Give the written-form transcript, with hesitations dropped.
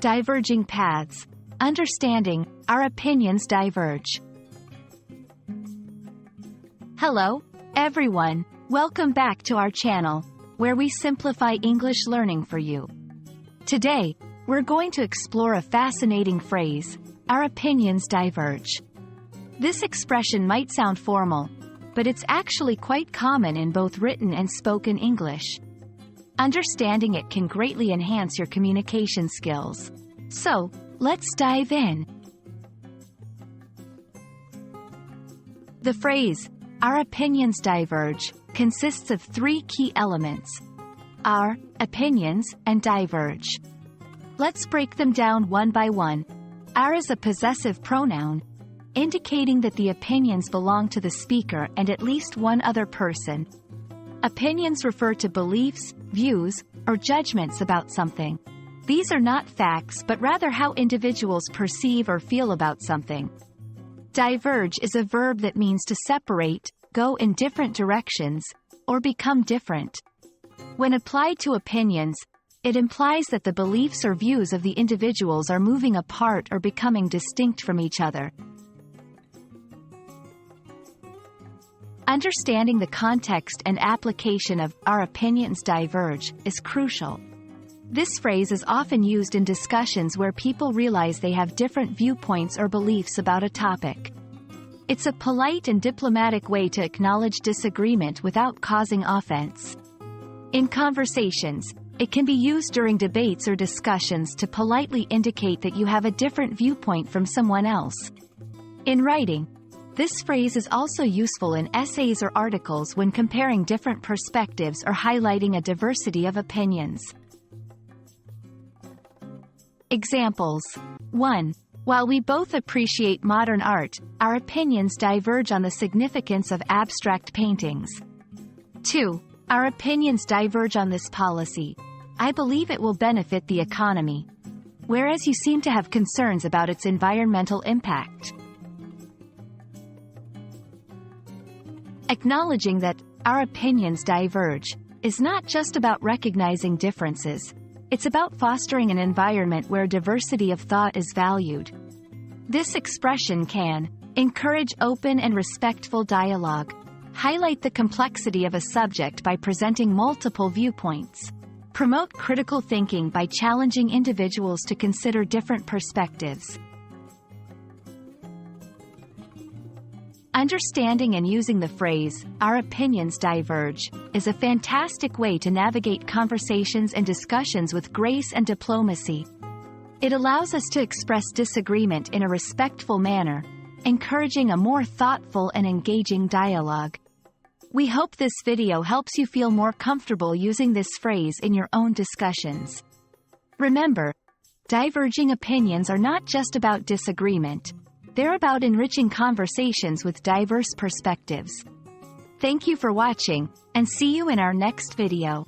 Diverging Paths. Understanding, our opinions diverge. Hello, everyone. Welcome back to our channel, where we simplify English learning for you. Today, we're going to explore a fascinating phrase, our opinions diverge. This expression might sound formal, but it's actually quite common in both written and spoken English. Understanding it can greatly enhance your communication skills. So, let's dive in. The phrase, our opinions diverge, consists of three key elements: our, opinions, and diverge. Let's break them down one by one. Our is a possessive pronoun, indicating that the opinions belong to the speaker and at least one other person. Opinions refer to beliefs, views, or judgments about something. These are not facts but rather how individuals perceive or feel about something. Diverge is a verb that means to separate, go in different directions, or become different. When applied to opinions, it implies that the beliefs or views of the individuals are moving apart or becoming distinct from each other. Understanding the context and application of our opinions diverge is crucial. This phrase is often used in discussions where people realize they have different viewpoints or beliefs about a topic. It's a polite and diplomatic way to acknowledge disagreement without causing offense. In conversations, it can be used during debates or discussions to politely indicate that you have a different viewpoint from someone else. In writing, this phrase is also useful in essays or articles when comparing different perspectives or highlighting a diversity of opinions. Examples. 1. While we both appreciate modern art, our opinions diverge on the significance of abstract paintings. 2. Our opinions diverge on this policy. I believe it will benefit the economy, whereas you seem to have concerns about its environmental impact. Acknowledging that our opinions diverge is not just about recognizing differences. It's about fostering an environment where diversity of thought is valued. This expression can encourage open and respectful dialogue, highlight the complexity of a subject by presenting multiple viewpoints, promote critical thinking by challenging individuals to consider different perspectives. Understanding and using the phrase, our opinions diverge, is a fantastic way to navigate conversations and discussions with grace and diplomacy. It allows us to express disagreement in a respectful manner, encouraging a more thoughtful and engaging dialogue. We hope this video helps you feel more comfortable using this phrase in your own discussions. Remember, diverging opinions are not just about disagreement. They're about enriching conversations with diverse perspectives. Thank you for watching, and see you in our next video.